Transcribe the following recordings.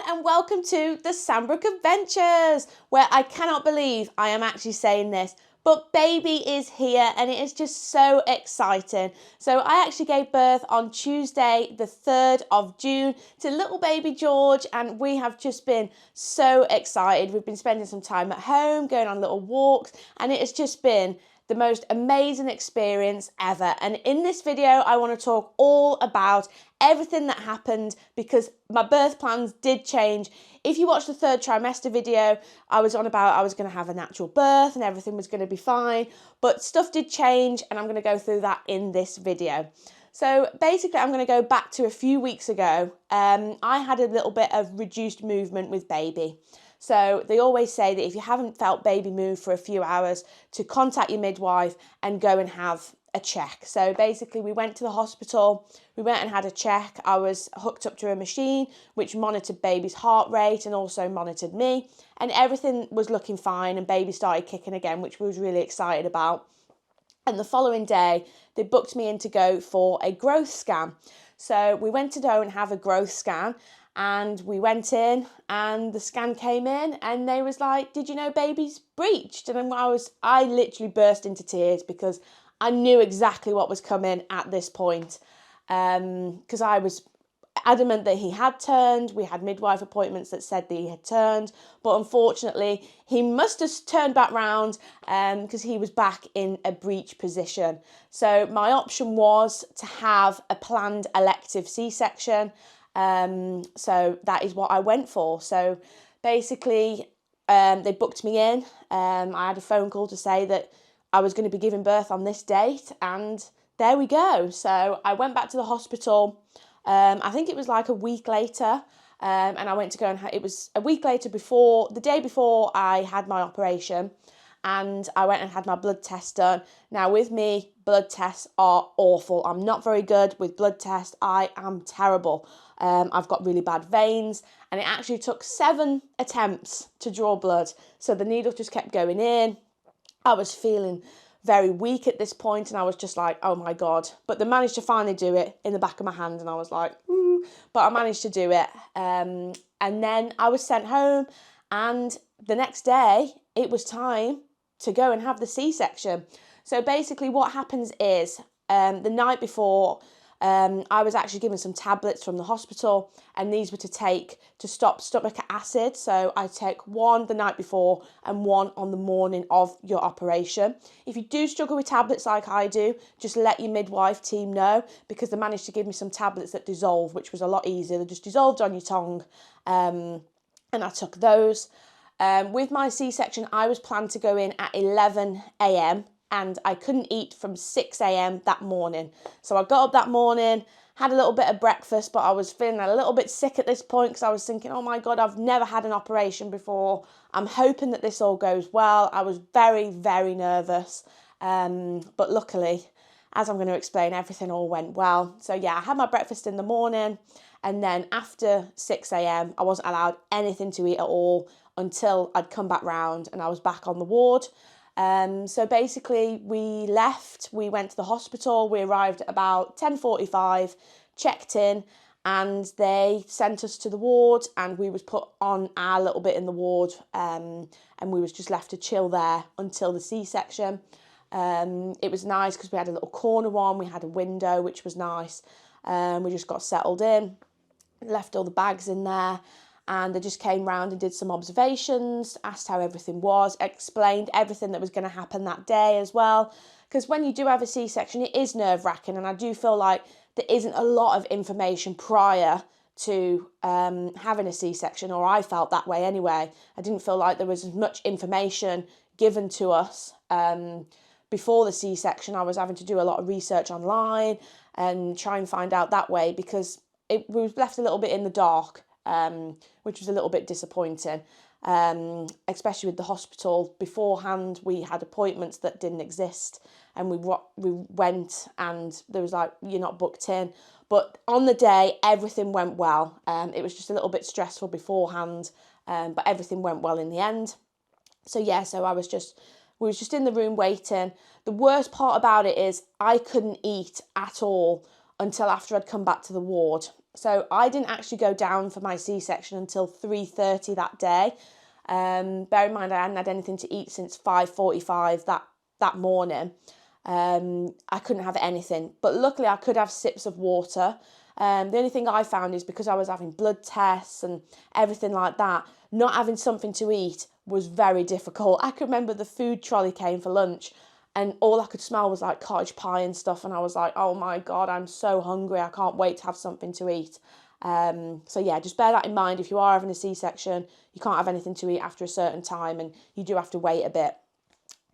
and welcome to the Sandbrook Adventures, where I cannot believe I am actually saying this, but baby is here and it is just so exciting. So I actually gave birth on Tuesday, the 3rd of June to little baby George, and we have just been so excited. We've been spending some time at home, going on little walks, and it has just been the most amazing experience ever. And in this video, I want to talk all about everything that happened because my birth plans did change. If you watched the 3rd trimester video, I was on about I was going to have a natural birth and everything was going to be fine, but stuff did change and I'm going to go through that in this video. So basically, I'm going to go back to a few weeks ago. I had a little bit of reduced movement with baby. So they always say that if you haven't felt baby move for a few hours, to contact your midwife and go and have a check. So basically we went to the hospital, we went and had a check. I was hooked up to a machine which monitored baby's heart rate and also monitored me, and everything was looking fine and baby started kicking again, which we was really excited about. And the following day they booked me in to go for a growth scan. So we went to go and have a growth scan. And we went in and the scan came in and they was like, did you know baby's breached? And I literally burst into tears because I knew exactly what was coming at this point. Because I was adamant that he had turned. We had midwife appointments that said that he had turned. But unfortunately, he must have turned back round because he was back in a breech position. So my option was to have a planned elective C-section. So that is what I went for. So basically, they booked me in. I had a phone call to say that I was going to be giving birth on this date, and there we go. So I went back to the hospital. I think it was like a week later, and I went to go and it was a week later the day before I had my operation. And I went and had my blood test done. Now with me, blood tests are awful. I'm not very good with blood tests. I am terrible. I've got really bad veins, and it actually took 7 attempts to draw blood. So the needle just kept going in. I was feeling very weak at this point, and I was just like, oh my God. But they managed to finally do it in the back of my hand, and I was like, ooh. But I managed to do it. And then I was sent home, and the next day it was time to go and have the C-section. So basically what happens is the night before, I was actually given some tablets from the hospital, and these were to take to stop stomach acid. So I take 1 the night before and 1 on the morning of your operation. If you do struggle with tablets like I do, just let your midwife team know, because they managed to give me some tablets that dissolve, which was a lot easier. They just dissolved on your tongue, and I took those. With my C-section, I was planned to go in at 11 a.m. and I couldn't eat from 6 a.m. that morning. So I got up that morning, had a little bit of breakfast, but I was feeling a little bit sick at this point because I was thinking, oh my God, I've never had an operation before. I'm hoping that this all goes well. I was very, very nervous. But luckily, as I'm going to explain, everything all went well. So yeah, I had my breakfast in the morning, and then after 6 a.m, I wasn't allowed anything to eat at all until I'd come back round and I was back on the ward. So basically we left, we went to the hospital, we arrived at about 10:45, checked in, and they sent us to the ward, and we was put on our little bit in the ward, and we was just left to chill there until the C-section. It was nice because we had a little corner one, we had a window, which was nice. We just got settled in, left all the bags in there, and they just came round and did some observations, asked how everything was, explained everything that was going to happen that day as well. Because when you do have a C-section, it is nerve-wracking, and I do feel like there isn't a lot of information prior to having a C-section, or I felt that way anyway. I didn't feel like there was as much information given to us before the C-section. I was having to do a lot of research online and try and find out that way, because we was left a little bit in the dark. Which was a little bit disappointing, especially with the hospital. Beforehand, we had appointments that didn't exist, and we went and there was like, you're not booked in. But on the day, everything went well. It was just a little bit stressful beforehand, but everything went well in the end. So yeah, we was just in the room waiting. The worst part about it is I couldn't eat at all until after I'd come back to the ward. So I didn't actually go down for my C-section until 3:30 that day. Bear in mind I hadn't had anything to eat since 5:45 that morning. I couldn't have anything, but luckily I could have sips of water. The only thing I found is because I was having blood tests and everything like that, not having something to eat was very difficult. I could remember the food trolley came for lunch and all I could smell was like cottage pie and stuff, and I was like, oh my God, I'm so hungry, I can't wait to have something to eat. So yeah, just bear that in mind. If you are having a C-section, you can't have anything to eat after a certain time and you do have to wait a bit.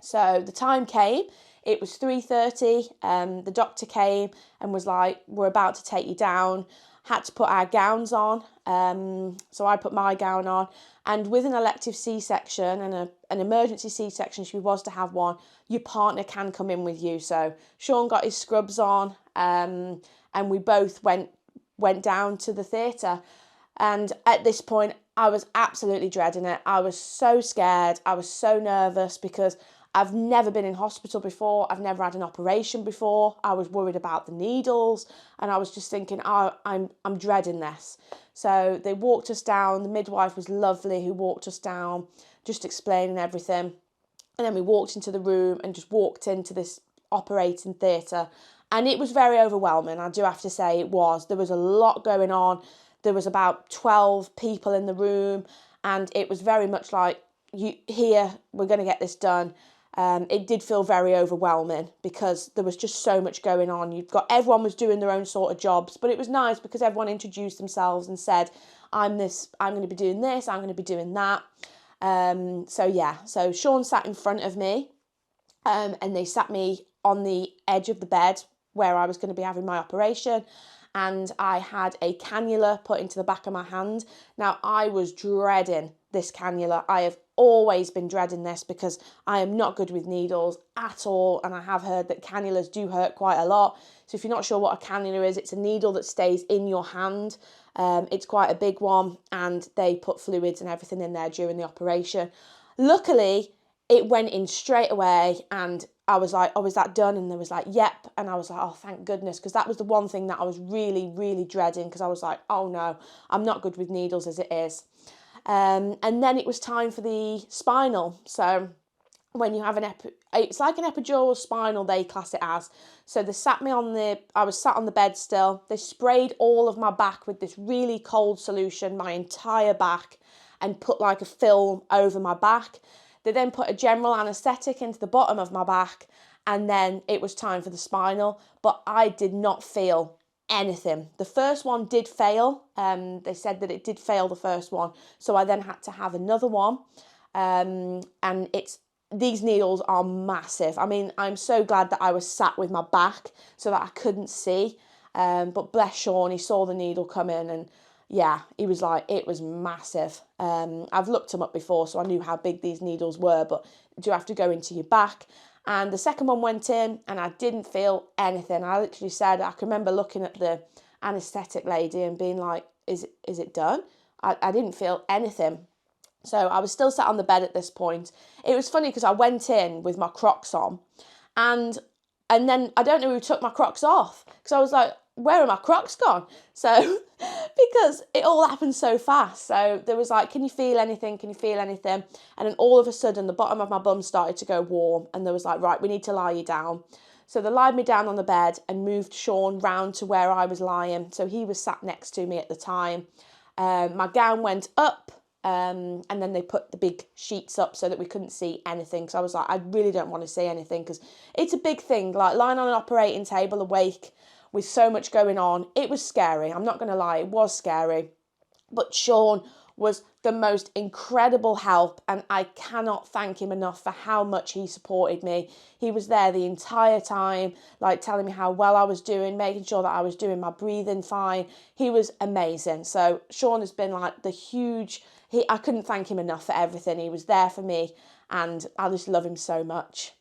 So the time came, it was 3:30, the doctor came and was like, we're about to take you down. Had to put our gowns on, so I put my gown on, and with an elective C-section and an emergency C-section, if she was to have one, your partner can come in with you. So Shawn got his scrubs on, and we both went down to the theatre. And at this point, I was absolutely dreading it. I was so scared. I was so nervous because I've never been in hospital before. I've never had an operation before. I was worried about the needles, and I was just thinking, oh, I'm dreading this. So they walked us down. The midwife was lovely who walked us down, just explaining everything. And then we walked into the room and just walked into this operating theatre. And it was very overwhelming, I do have to say it was. There was a lot going on. There was about 12 people in the room, and it was very much like, we're going to get this done. It did feel very overwhelming because there was just so much going on. Everyone was doing their own sort of jobs, but it was nice because everyone introduced themselves and said, I'm going to be doing this, I'm going to be doing that. So Shawn sat in front of me, and they sat me on the edge of the bed where I was going to be having my operation, and I had a cannula put into the back of my hand. Now, I was dreading this cannula. I have always been dreading this because I am not good with needles at all, and I have heard that cannulas do hurt quite a lot. So if you're not sure what a cannula is, it's a needle that stays in your hand. It's quite a big one, and they put fluids and everything in there during the operation. Luckily, it went in straight away, and I was like, oh, is that done? And they was like, yep. And I was like, oh, thank goodness, because that was the one thing that I was really, really dreading, because I was like, oh no, I'm not good with needles as it is. And then it was time for the spinal. So when you have it's like an epidural spinal, they class it as. So they sat me I was sat on the bed still. They sprayed all of my back with this really cold solution, my entire back, and put like a film over my back. They then put a general anaesthetic into the bottom of my back, and then it was time for the spinal, but I did not feel anything. The first one did fail. They said that it did fail, the first one, so I then had to have another one, and these needles are massive. I mean, I'm so glad that I was sat with my back so that I couldn't see, but bless Shawn, he saw the needle come in, and yeah, he was like, it was massive. I've looked them up before, so I knew how big these needles were, but do you have to go into your back? And the second one went in, and I didn't feel anything. I literally said, I can remember looking at the anaesthetic lady and being like, is it done? I didn't feel anything. So I was still sat on the bed at this point. It was funny because I went in with my Crocs on, and then I don't know who took my Crocs off, because I was like, where are my Crocs gone? So, because it all happened so fast. So there was like, can you feel anything? Can you feel anything? And then all of a sudden, the bottom of my bum started to go warm, and there was like, right, we need to lie you down. So they lied me down on the bed and moved Shawn round to where I was lying. So he was sat next to me at the time. My gown went up, and then they put the big sheets up so that we couldn't see anything. So I was like, I really don't want to see anything, because it's a big thing, like lying on an operating table awake with so much going on. It was scary. I'm not going to lie, it was scary. But Shawn was the most incredible help, and I cannot thank him enough for how much he supported me. He was there the entire time, like telling me how well I was doing, making sure that I was doing my breathing fine. He was amazing. So Shawn has been like I couldn't thank him enough for everything. He was there for me, and I just love him so much.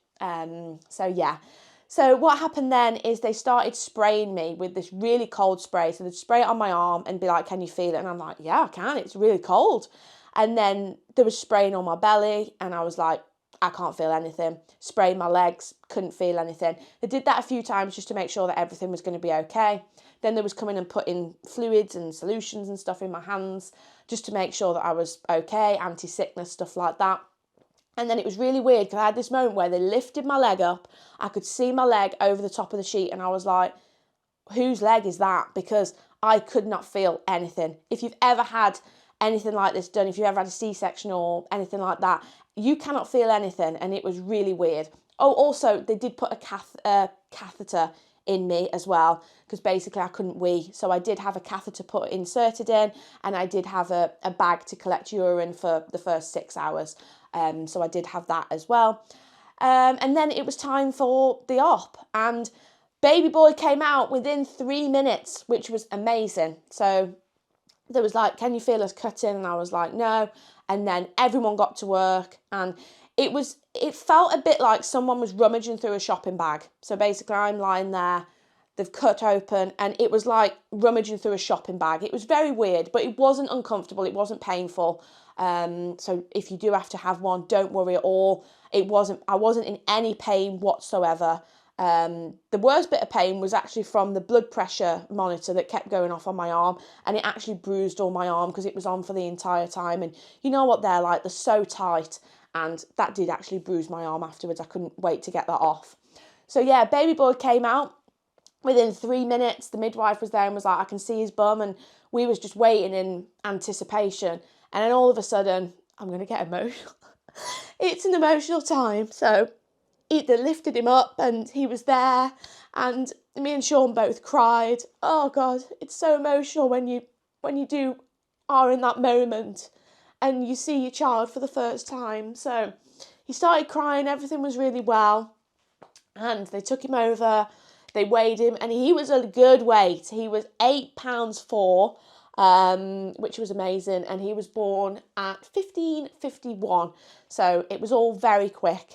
So what happened then is they started spraying me with this really cold spray. So they'd spray it on my arm and be like, can you feel it? And I'm like, yeah, I can. It's really cold. And then there was spraying on my belly, and I was like, I can't feel anything. Sprayed my legs, couldn't feel anything. They did that a few times just to make sure that everything was going to be okay. Then they was coming and putting fluids and solutions and stuff in my hands just to make sure that I was okay, anti-sickness, stuff like that. And then it was really weird because I had this moment where they lifted my leg up. I could see my leg over the top of the sheet and I was like, whose leg is that? Because I could not feel anything. If you've ever had anything like this done, if you've ever had a C-section or anything like that, you cannot feel anything, and it was really weird. Oh, also, they did put a catheter in me as well, because basically I couldn't wee. So I did have a catheter inserted in, and I did have a bag to collect urine for the first 6 hours. So I did have that as well. And then it was time for the op, and baby boy came out within 3 minutes, which was amazing. So there was like, can you feel us cutting? And I was like, no. And then everyone got to work, and it felt a bit like someone was rummaging through a shopping bag. So basically I'm lying there, they've cut open, and it was like rummaging through a shopping bag. It was very weird, but it wasn't uncomfortable, it wasn't painful. So if you do have to have one, don't worry at all. I wasn't in any pain whatsoever. The worst bit of pain was actually from the blood pressure monitor that kept going off on my arm, and it actually bruised all my arm because it was on for the entire time. And you know what they're like, they're so tight, and that did actually bruise my arm afterwards. I couldn't wait to get that off. So yeah, baby boy came out within 3 minutes. The midwife was there and was like, I can see his bum, and we was just waiting in anticipation. And then all of a sudden, I'm going to get emotional. It's an emotional time. So they lifted him up and he was there, and me and Shawn both cried. Oh God, it's so emotional when you are in that moment and you see your child for the first time. So he started crying, everything was really well, and they took him over, they weighed him, and he was a good weight. He was 8 pounds 4, which was amazing, and he was born at 15:51. So it was all very quick.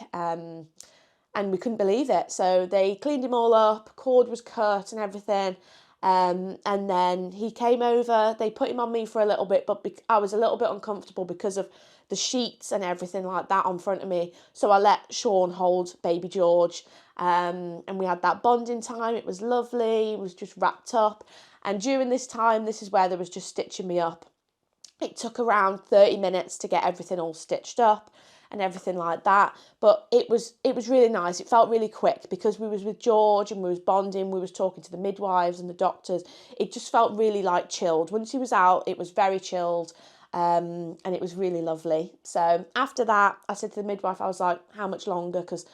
And we couldn't believe it. So they cleaned him all up, cord was cut and everything. And then he came over, they put him on me for a little bit, but I was a little bit uncomfortable because of the sheets and everything like that on front of me. So I let Shawn hold baby George, and we had that bonding time. It was lovely, it was just wrapped up. And during this time, this is where they was just stitching me up. It took around 30 minutes to get everything all stitched up and everything like that, but it was really nice. It felt really quick because we was with George and we was bonding, we was talking to the midwives and the doctors. It just felt really like chilled. Once he was out, it was very chilled, and it was really lovely. So after that, I said to the midwife, I was like, how much longer? Because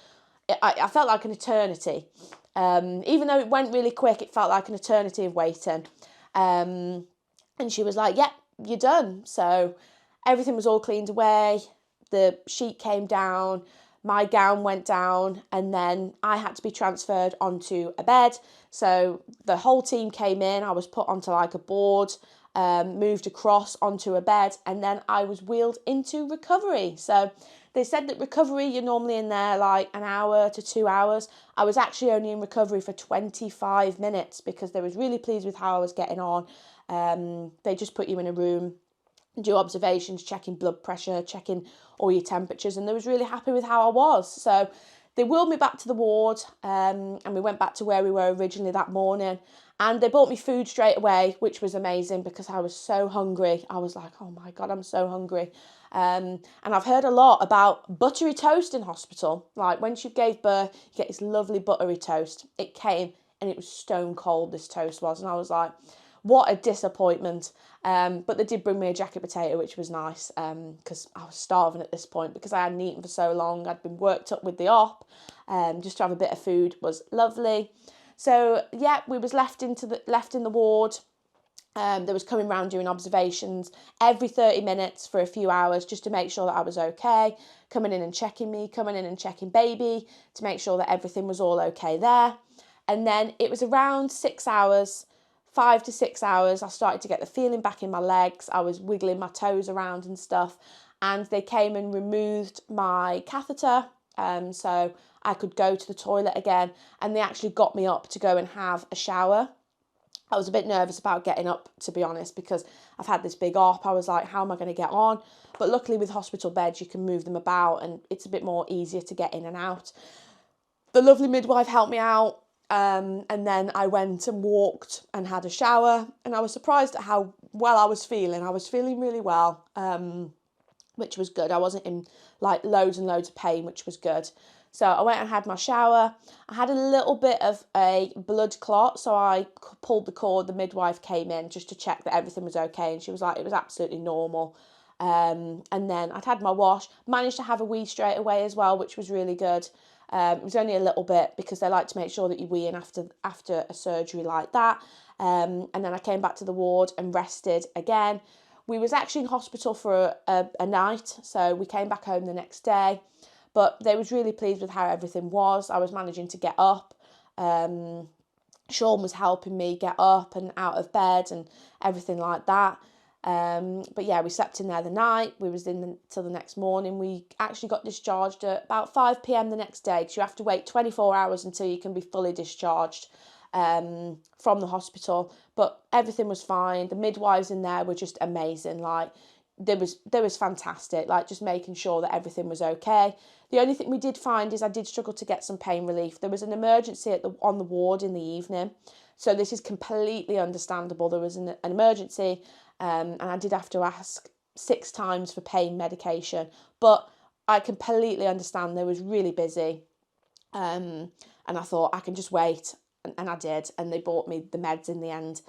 I felt like an eternity. Even though it went really quick, it felt like an eternity of waiting. And she was like, yep, you're done. So everything was all cleaned away. The sheet came down, my gown went down, and then I had to be transferred onto a bed. So the whole team came in, I was put onto like a board, moved across onto a bed, and then I was wheeled into recovery. So they said that recovery, you're normally in there like an hour to 2 hours. I was actually only in recovery for 25 minutes because they was really pleased with how I was getting on. They just put you in a room, do observations, checking blood pressure, checking all your temperatures, and they was really happy with how I was. So they wheeled me back to the ward, and we went back to where we were originally that morning, and they bought me food straight away, which was amazing because I was so hungry. I was like, oh my God, I'm so hungry. And I've heard a lot about buttery toast in hospital. Like when she gave birth, you get this lovely buttery toast. It came and it was stone cold, this toast was, and I was like, what a disappointment. But they did bring me a jacket potato, which was nice, because I was starving at this point because I hadn't eaten for so long. I'd been worked up with the op. Just to have a bit of food was lovely. So yeah, we was left in the ward. They was coming round doing observations every 30 minutes for a few hours just to make sure that I was okay, coming in and checking me, coming in and checking baby to make sure that everything was all okay there. And then it was around 6 hours, 5 to 6 hours, I started to get the feeling back in my legs. I was wiggling my toes around and stuff, and they came and removed my catheter, so I could go to the toilet again, and they actually got me up to go and have a shower. I was a bit nervous about getting up, to be honest, because I've had this big op. I was like, how am I going to get on? But luckily with hospital beds, you can move them about and it's a bit more easier to get in and out. The lovely midwife helped me out. And then I went and walked and had a shower. And I was surprised at how well I was feeling. I was feeling really well, which was good. I wasn't in like loads and loads of pain, which was good. So I went and had my shower. I had a little bit of a blood clot, so I pulled the cord. The midwife came in just to check that everything was okay, and she was like, it was absolutely normal. And then I'd had my wash, managed to have a wee straight away as well, which was really good. It was only a little bit because they like to make sure that you wee in after a surgery like that. And then I came back to the ward and rested again. We was actually in hospital for a night, so we came back home the next day. But they was really pleased with how everything was. I was managing to get up. Shawn was helping me get up and out of bed and everything like that. But yeah, we slept in there the night. We was in till the next morning. We actually got discharged at about 5 p.m. the next day because you have to wait 24 hours until you can be fully discharged from the hospital. But everything was fine. The midwives in there were just amazing. Like, there was fantastic, like just making sure that everything was okay. The only thing we did find is I did struggle to get some pain relief. There was an emergency on the ward in the evening, so this is completely understandable. There was an emergency, and I did have to ask 6 times for pain medication, but I completely understand. They was really busy, and I thought I can just wait, and I did, and they bought me the meds in the end.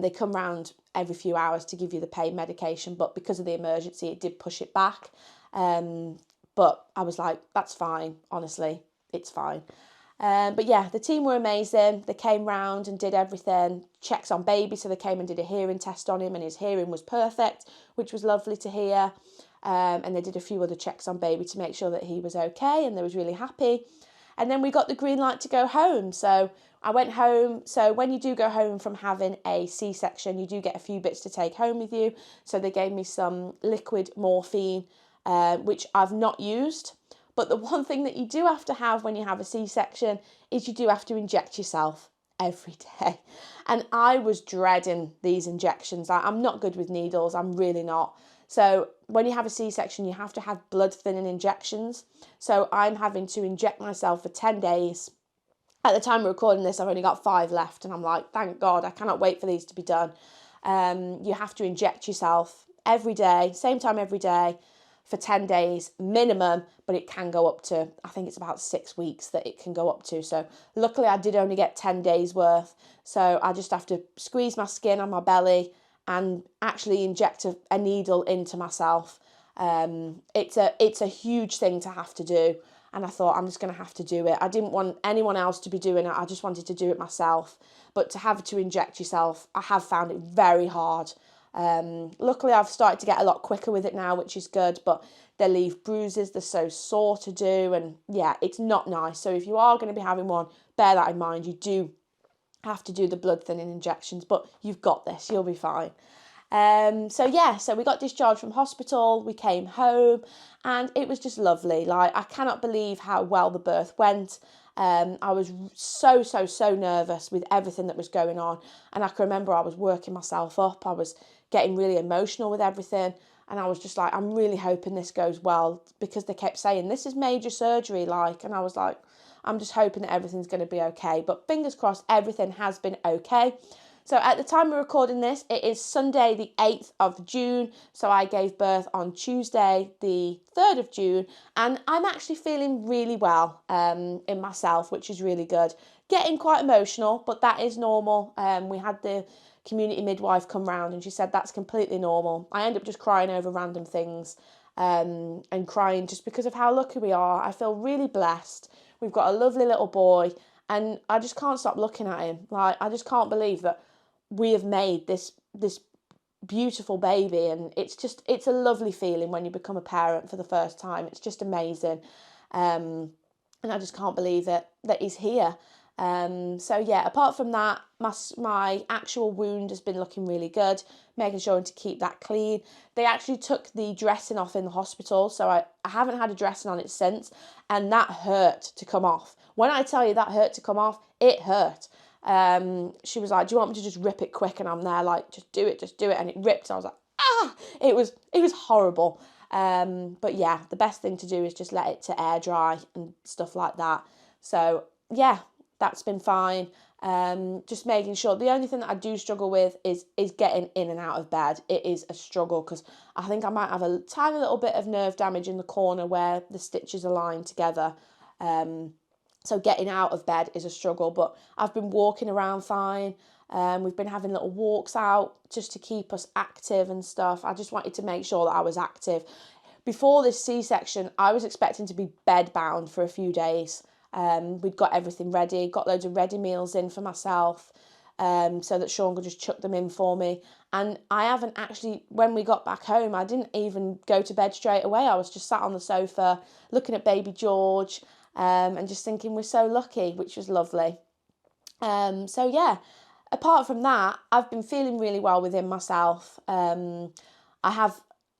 They come round every few hours to give you the pain medication, but because of the emergency, it did push it back. But I was like, that's fine, honestly, it's fine. But yeah, the team were amazing. They came round and did everything, checks on baby, so they came and did a hearing test on him, and his hearing was perfect, which was lovely to hear. And they did a few other checks on baby to make sure that he was okay, and they was really happy. And then we got the green light to go home. So I went home. So when you do go home from having a C-section, you do get a few bits to take home with you. So they gave me some liquid morphine, which I've not used. But the one thing that you do have to have when you have a C-section is you do have to inject yourself every day. And I was dreading these injections. I'm not good with needles. I'm really not. So when you have a C-section, you have to have blood thinning injections. So I'm having to inject myself for 10 days. At the time of recording this, I've only got 5 left, and I'm like, thank God, I cannot wait for these to be done. You have to inject yourself every day, same time every day, for 10 days minimum, but it can go up to, I think it's about 6 weeks that it can go up to. So luckily I did only get 10 days worth. So I just have to squeeze my skin on my belly and actually inject a needle into myself. It's a huge thing to have to do. And I thought, I'm just going to have to do it. I didn't want anyone else to be doing it. I just wanted to do it myself. But to have to inject yourself, I have found it very hard. Luckily, I've started to get a lot quicker with it now, which is good. But they leave bruises. They're so sore to do. And yeah, it's not nice. So if you are going to be having one, bear that in mind. You do have to do the blood thinning injections, but you've got this. You'll be fine. So we got discharged from hospital, we came home, and it was just lovely. Like, I cannot believe how well the birth went. I was so nervous with everything that was going on, and I can remember I was working myself up. I was getting really emotional with everything, and I was just like, I'm really hoping this goes well, because they kept saying, this is major surgery, like, and I was like, I'm just hoping that everything's going to be okay, but fingers crossed, everything has been okay. So at the time of recording this, it is Sunday the 8th of June. So I gave birth on Tuesday the 3rd of June. And I'm actually feeling really well in myself, which is really good. Getting quite emotional, but that is normal. We had the community midwife come round and she said that's completely normal. I end up just crying over random things and crying just because of how lucky we are. I feel really blessed. We've got a lovely little boy and I just can't stop looking at him. Like, I just can't believe that we have made this beautiful baby, and it's a lovely feeling when you become a parent for the first time. It's just amazing, and I just can't believe that he's here. So yeah, apart from that, my actual wound has been looking really good, making sure to keep that clean. They actually took the dressing off in the hospital, so I haven't had a dressing on it since, and that hurt to come off. When I tell you that hurt to come off, it hurt. She was like, do you want me to just rip it quick? And I'm there like, just do it. And it ripped. I was like, ah, it was horrible. But yeah, the best thing to do is just let it to air dry and stuff like that. So yeah, that's been fine. Just making sure, the only thing that I do struggle with is getting in and out of bed. It is a struggle because I think I might have a tiny little bit of nerve damage in the corner where the stitches align together. So getting out of bed is a struggle, but I've been walking around fine. We've been having little walks out just to keep us active and stuff. I just wanted to make sure that I was active. Before this C-section, I was expecting to be bedbound for a few days. We'd got everything ready, got loads of ready meals in for myself, so that Shawn could just chuck them in for me. And I haven't actually, when we got back home, I didn't even go to bed straight away. I was just sat on the sofa looking at baby George, and just thinking we're so lucky, which was lovely. So yeah, apart from that, I've been feeling really well within myself.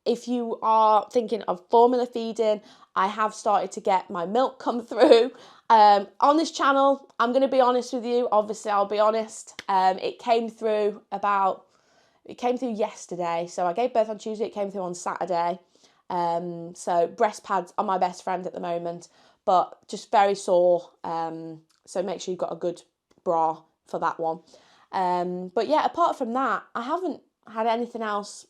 If you are thinking of formula feeding, I have started to get my milk come through. On this channel, I'm going to be honest with you. Obviously, I'll be honest. It came through yesterday. So I gave birth on Tuesday. It came through on Saturday. So breast pads are my best friend at the moment, but just very sore. So make sure you've got a good bra for that one. But yeah, apart from that, I haven't had anything else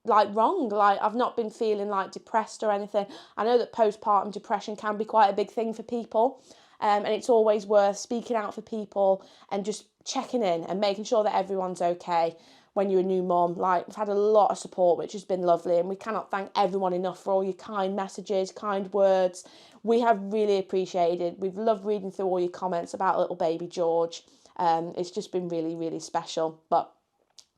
like wrong. Like, I've not been feeling like depressed or anything. I know that postpartum depression can be quite a big thing for people, and it's always worth speaking out for people and just checking in and making sure that everyone's okay when you're a new mom. Like, I've had a lot of support, which has been lovely, and we cannot thank everyone enough for all your kind messages, kind words. We have really appreciated. We've loved reading through all your comments about little baby George. It's just been really, really special. But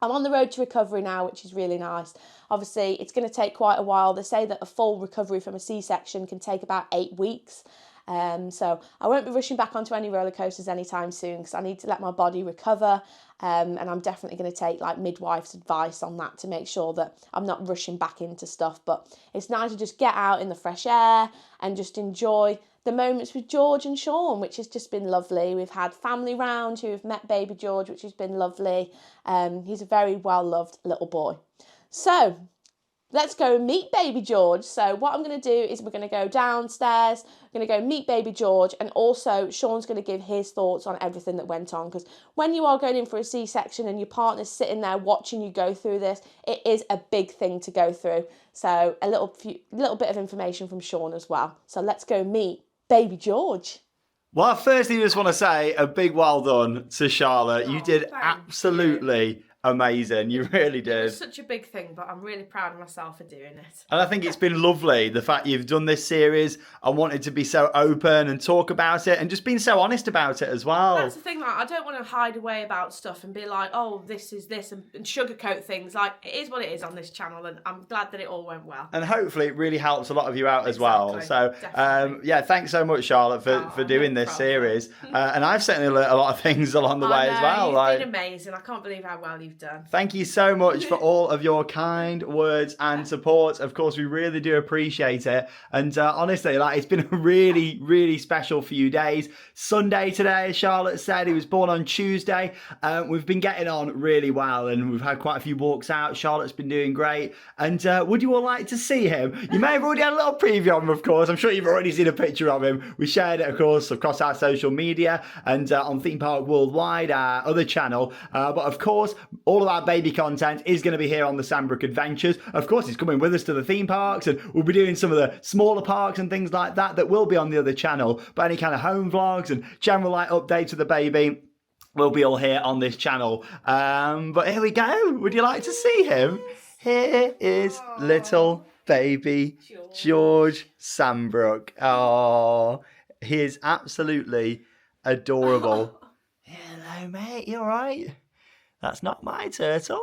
I'm on the road to recovery now, which is really nice. Obviously, it's going to take quite a while. They say that a full recovery from a C-section can take about 8 weeks. So I won't be rushing back onto any roller coasters anytime soon because I need to let my body recover. And I'm definitely going to take like midwife's advice on that to make sure that I'm not rushing back into stuff. But it's nice to just get out in the fresh air and just enjoy the moments with George and Shawn, which has just been lovely. We've had family round who have met baby George, which has been lovely. He's a very well-loved little boy. So let's go meet baby George. So what I'm going to do is we're going to go downstairs, we're going to go meet baby George, and also Shawn's going to give his thoughts on everything that went on, because when you are going in for a C-section and your partner's sitting there watching you go through this, it is a big thing to go through. So a little bit of information from Shawn as well. So let's go meet baby George. Well, firstly, I just want to say a big well done to Charlotte. You did absolutely amazing. You really did. It was such a big thing, but I'm really proud of myself for doing it. And I think it's been lovely, the fact you've done this series and wanted to be so open and talk about it and just being so honest about it as well. That's the thing, like, I don't want to hide away about stuff and be like, oh, this is this, and sugarcoat things. Like, it is what it is on this channel, and I'm glad that it all went well. And hopefully it really helps a lot of you out as well. So, yeah, thanks so much, Charlotte, for doing this series. And I've certainly learned a lot of things along the way as well. You've been amazing. I can't believe how well you've done. Thank you so much for all of your kind words and support. Of course, we really do appreciate it. And honestly, like, it's been a really, really special few days. Sunday today, as Charlotte said, he was born on Tuesday. We've been getting on really well, and we've had quite a few walks out. Charlotte's been doing great. And would you all like to see him? You may have already had a little preview of him, of course. I'm sure you've already seen a picture of him. We shared it, of course, across our social media and on Theme Park Worldwide, our other channel. But of course, all of our baby content is going to be here on the Sandbrook Adventures. Of course, he's coming with us to the theme parks, and we'll be doing some of the smaller parks and things like that will be on the other channel. But any kind of home vlogs and general like updates of the baby will be all here on this channel. But here we go. Would you like to see him? Here is little baby George Sandbrook. Oh, he is absolutely adorable. Hello, mate. You all right? That's not my turtle.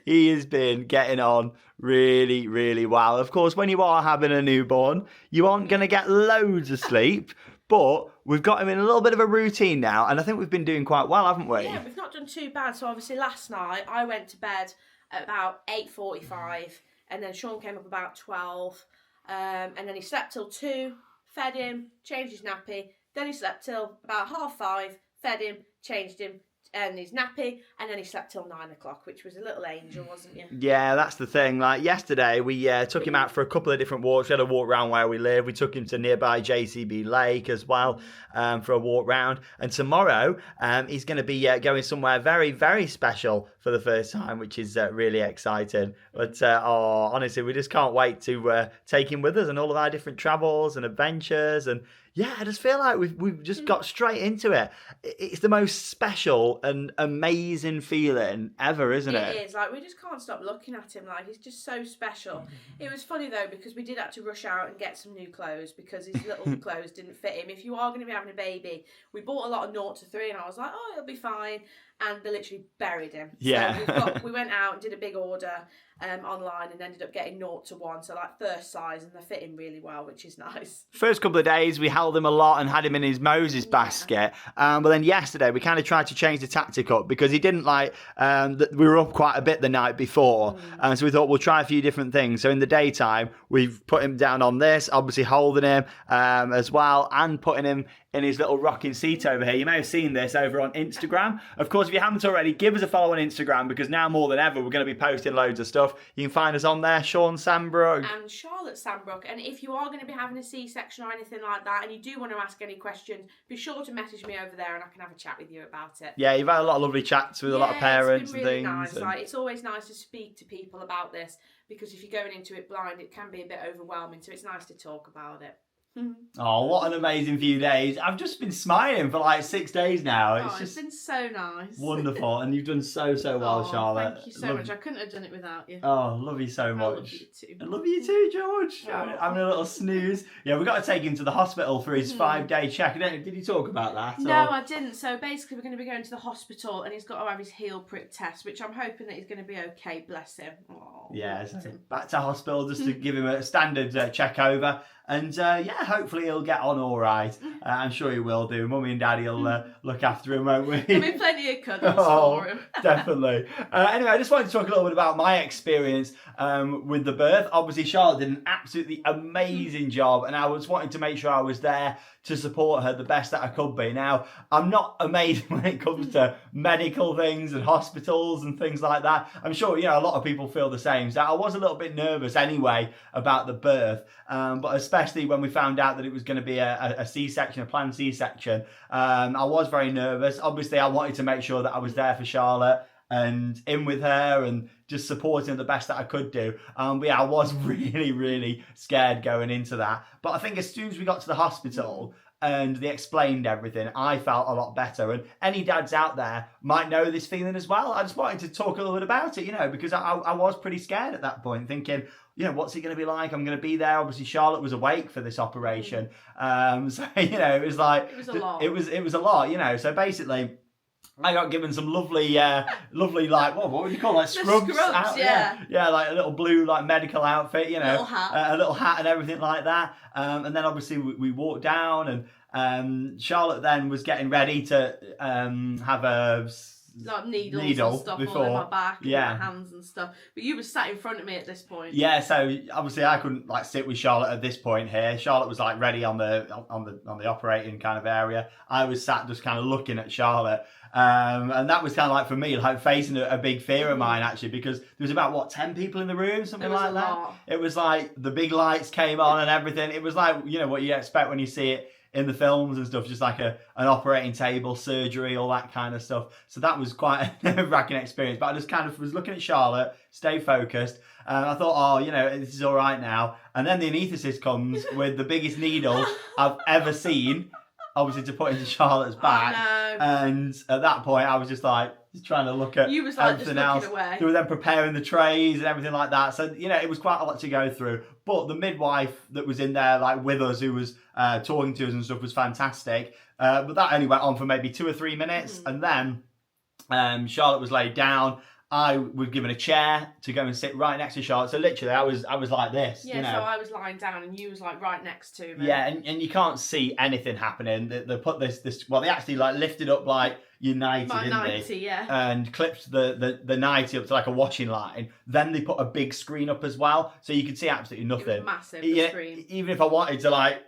He has been getting on really, really well. Of course, when you are having a newborn, you aren't going to get loads of sleep, but we've got him in a little bit of a routine now, and I think we've been doing quite well, haven't we? Yeah, we've not done too bad. So obviously last night I went to bed at about 8:45, and then Shawn came up about 12, and then he slept till 2, fed him, changed his nappy, then he slept till about 5:30, fed him, changed him, and his nappy, and then he slept till 9 o'clock, which was a little angel, wasn't you? Yeah, that's the thing. Like yesterday, we took him out for a couple of different walks. We had a walk around where we live. We took him to nearby JCB Lake as well for a walk round. And tomorrow, he's going to be going somewhere very, very special for the first time, which is really exciting. But honestly, we just can't wait to take him with us on all of our different travels and adventures. And yeah, I just feel like we've just got straight into it. It's the most special and amazing feeling ever, isn't it? It is. Like, we just can't stop looking at him. Like, he's just so special. It was funny, though, because we did have to rush out and get some new clothes because his little clothes didn't fit him. If you are going to be having a baby, we bought a lot of 0 to 3, and I was like, oh, it'll be fine. And they literally buried him. Yeah. So we went out and did a big order online and ended up getting 0 to 1, so like first size, and they fit him really well, which is nice. First couple of days we held him a lot and had him in his Moses basket, but then yesterday we kind of tried to change the tactic up because he didn't like we were up quite a bit the night before, so we thought we'll try a few different things. So in the daytime we've put him down on this, obviously holding him as well, and putting him in his little rocking seat over here. You may have seen this over on Instagram. Of course, if you haven't already, give us a follow on Instagram because now more than ever we're going to be posting loads of stuff. You can find us on there, Shawn Sambrook. And Charlotte Sambrook. And if you are going to be having a C-section or anything like that, and you do want to ask any questions, be sure to message me over there and I can have a chat with you about it. Yeah, you've had a lot of lovely chats with a lot of parents it's been really and things. Nice. Like, it's always nice to speak to people about this because if you're going into it blind, it can be a bit overwhelming. So it's nice to talk about it. Oh, what an amazing few days. I've just been smiling for like 6 days now. It's been so nice. Wonderful. And you've done so well, Charlotte. Thank you so much. I couldn't have done it without you. Oh, love you so much. I love you too. I love you too, George. Having a little snooze. Yeah, we've got to take him to the hospital for his 5-day check. Did you talk about that? No, I didn't. So basically we're going to be going to the hospital and he's got to have his heel prick test, which I'm hoping that he's going to be okay, bless him. Oh, yeah, so back to hospital just to give him a standard check over. And hopefully he'll get on all right. I'm sure he will do. Mummy and Daddy will look after him, won't we? There'll be plenty of cuddles for him. Definitely. Anyway, I just wanted to talk a little bit about my experience with the birth. Obviously, Charlotte did an absolutely amazing job, and I was wanting to make sure I was there to support her the best that I could be. Now, I'm not amazing when it comes to medical things and hospitals and things like that. I'm sure, a lot of people feel the same. So I was a little bit nervous anyway about the birth, but especially when we found out that it was going to be a C-section, a planned C-section, I was very nervous. Obviously, I wanted to make sure that I was there for Charlotte and in with her and just supporting her the best that I could do. I was really, really scared going into that. But I think as soon as we got to the hospital and they explained everything, I felt a lot better. And any dads out there might know this feeling as well. I just wanted to talk a little bit about it, because I was pretty scared at that point, thinking, what's it going to be like? I'm going to be there. Obviously, Charlotte was awake for this operation. So, it was like... It was a lot. It was a lot, So basically... I got given some lovely, like, what would you call it? Like scrubs out, yeah, like a little blue, like medical outfit, little hat. A little hat and everything like that. And then obviously we walked down, and Charlotte then was getting ready to have a like needle and stuff all in my back and my hands and stuff. But you were sat in front of me at this point. Yeah, so obviously I couldn't like sit with Charlotte at this point here. Charlotte was like ready on the operating kind of area. I was sat just kind of looking at Charlotte. And that was kind of like for me, like facing a big fear of mine actually, because there was about 10 people in the room, something like that. Lot. It was like the big lights came on and everything. It was like, what you expect when you see it in the films and stuff, just like an operating table, surgery, all that kind of stuff. So that was quite a nerve-wracking experience. But I just kind of was looking at Charlotte, stay focused. I thought, this is all right now. And then the anaesthetist comes with the biggest needle I've ever seen, obviously to put into Charlotte's back. Oh, no. And at that point, I was just like, trying to look at you was like everything just else. away. They were then preparing the trays and everything like that. So, it was quite a lot to go through. But the midwife that was in there, like with us, who was talking to us and stuff, was fantastic. But that only went on for maybe 2 or 3 minutes. And then Charlotte was laid down. I was given a chair to go and sit right next to Charlotte. So literally, I was like this. Yeah, so I was lying down and you was like right next to me. Yeah, and you can't see anything happening. They put this. Well, they actually like lifted up like your nightie, didn't they? Yeah. And clipped the nightie up to like a washing line. Then they put a big screen up as well, so you could see absolutely nothing. It was massive, the screen. Even if I wanted to like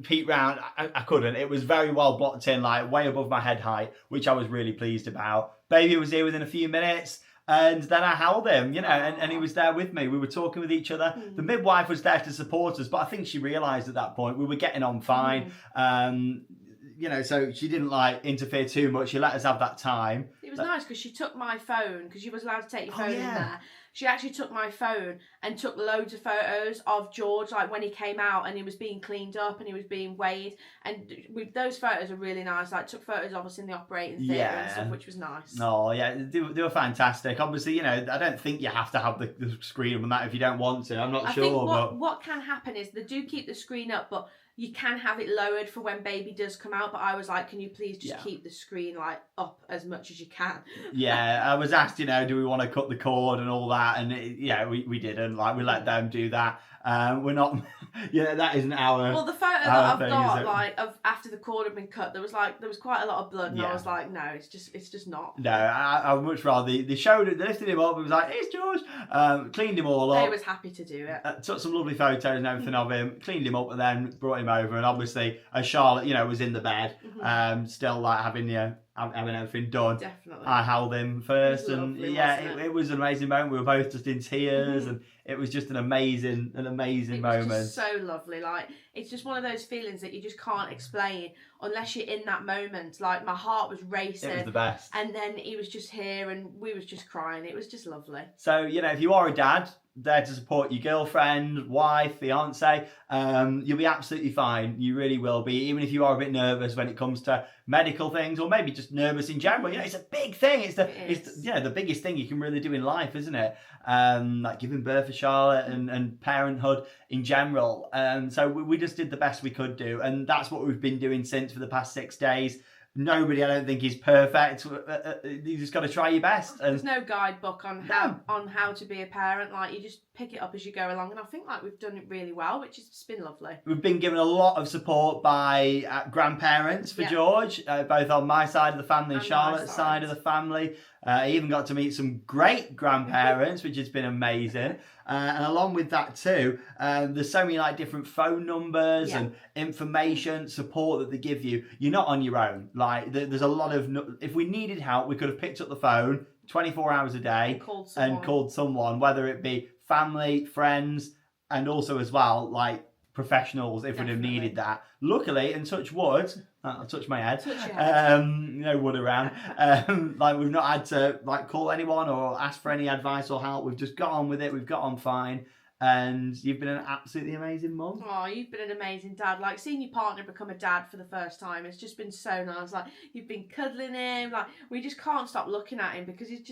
peek round. I couldn't. It was very well blocked in, like way above my head height, which I was really pleased about. Baby was here within a few minutes. And then I held him, and he was there with me. We were talking with each other. The midwife was there to support us, but I think she realised at that point we were getting on fine. So she didn't interfere too much. She let us have that time. It was nice because she took my phone, because you was allowed to take your phone in there. She actually took my phone and took loads of photos of George, like when he came out and he was being cleaned up and he was being weighed. And those photos are really nice. Like, took photos of us in the operating theatre and stuff, which was nice. Oh, yeah, they were fantastic. Obviously, I don't think you have to have the screen on that if you don't want to. I'm not sure. I think what can happen is they do keep the screen up, but you can have it lowered for when baby does come out. But I was like, can you please just keep the screen up as much as you can? I was asked, do we want to cut the cord and all that, and we didn't. We let them do that. We're not. That isn't our. Well, the photo that I've got, of after the cord had been cut, there was quite a lot of blood, and I was like, no, it's just not. No, I would much rather they showed it, they lifted him up. It was like, here's George. Cleaned him all up. They was happy to do it. Took some lovely photos and everything of him. Cleaned him up and then brought him over. And obviously, as Charlotte, was in the bed, still having everything done. Definitely. I held him first, lovely, it was an amazing moment. We were both just in tears, and it was just an amazing moment. It was just so lovely. It's just one of those feelings that you just can't explain unless you're in that moment. My heart was racing. It was the best. And then he was just here, and we was just crying. It was just lovely. So if you are a dad there to support your girlfriend, wife, fiance, you'll be absolutely fine. You really will be, even if you are a bit nervous when it comes to medical things, or maybe just nervous in general. It's a big thing. It's the biggest thing you can really do in life, isn't it? Giving birth to Charlotte and parenthood in general. So we just did the best we could do, and that's what we've been doing since for the past 6 days. Nobody, I don't think, is perfect. You just got to try your best. And there's no guidebook on how to be a parent. You just pick it up as you go along, and I think we've done it really well, which has been lovely. We've been given a lot of support by grandparents for George, both on my side of the family and Charlotte's side of the family. I even got to meet some great grandparents, which has been amazing. And along with that too, there's so many different phone numbers and information, support that they give you. You're not on your own. There's a lot of, if we needed help, we could have picked up the phone 24 hours a day and called someone, whether it be family, friends, and also as well, professionals if we'd have needed that. Luckily, and touch wood, I'll touch my head. Touch your head. No wood around. We've not had to call anyone or ask for any advice or help. We've just got on with it. We've got on fine. And you've been an absolutely amazing mum. Oh, you've been an amazing dad. Seeing your partner become a dad for the first time, it's just been so nice. You've been cuddling him. We just can't stop looking at him because it's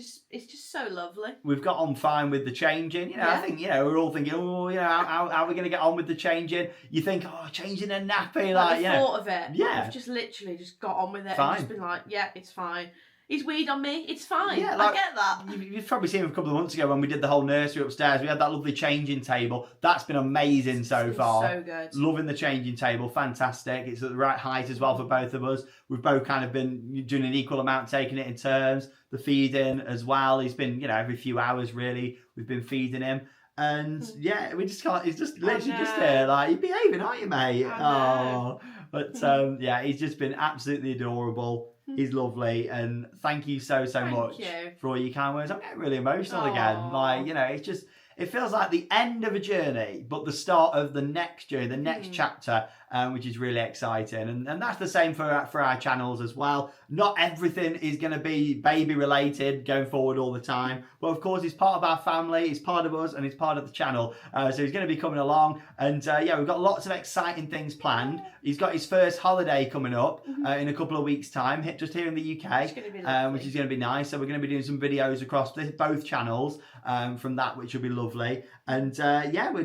just so lovely. We've got on fine with the changing. I think, we're all thinking, how are we going to get on with the changing? You think, changing a nappy. The thought of it. Yeah. We've just literally just got on with it. Fine. And just been it's fine. He's weed on me. It's fine. Yeah, I get that. You've probably seen him a couple of months ago when we did the whole nursery upstairs. We had that lovely changing table. That's been amazing so far. So good. Loving the changing table. Fantastic. It's at the right height as well for both of us. We've both kind of been doing an equal amount, taking it in turns. The feeding as well. He's been, every few hours really, we've been feeding him. And we just can't. He's just literally just here, you're behaving, aren't you, mate? Oh, but he's just been absolutely adorable. He's lovely, and thank you so much for all your kind words. I'm getting really emotional again. It feels like the end of a journey, but the start of the next journey, the next chapter, which is really exciting. And that's the same for our channels as well. Not everything is going to be baby related going forward all the time. But of course, he's part of our family, he's part of us, and he's part of the channel. So he's going to be coming along. And we've got lots of exciting things planned. He's got his first holiday coming up in a couple of weeks' time, just here in the UK, which is going to be nice. So we're going to be doing some videos across both channels from that, which will be lovely. And we're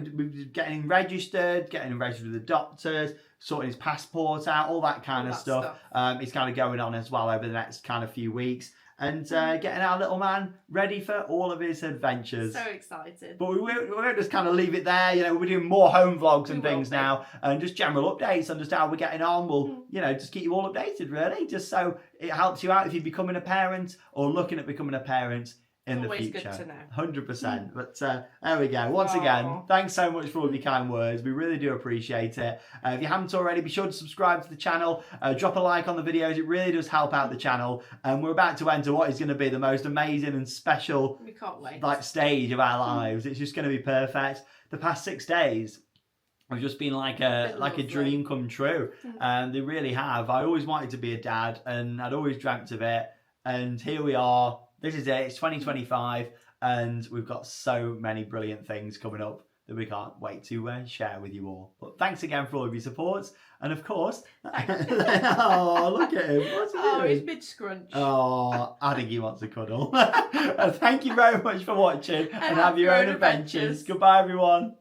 getting registered with the doctors, sorting his passport out, all that kind of stuff. It's kind of going on as well over the next kind of few weeks. And getting our little man ready for all of his adventures. So excited. But we won't just kind of leave it there. We're doing more home vlogs and things now, and just general updates on just how we're getting on. We'll, just keep you all updated, really, just so it helps you out if you're becoming a parent or looking at becoming a parent. in the Always future. good to know. 100%. But there we go. Once again, thanks so much for all of your kind words. We really do appreciate it. If you haven't already, be sure to subscribe to the channel. Drop a like on the videos. It really does help out the channel. And we're about to enter what is going to be the most amazing and special We can't wait. stage of our lives. It's just going to be perfect. The past 6 days have just been like a dream come true, and they really have. I always wanted to be a dad, and I'd always dreamt of it, and here we are. This is it. It's 2025, and we've got so many brilliant things coming up that we can't wait to share with you all. But thanks again for all of your support, and of course, oh, look at him. What's he doing? He's big scrunch. Oh, I think he wants a cuddle. Thank you very much for watching, and have your own adventures. Goodbye, everyone.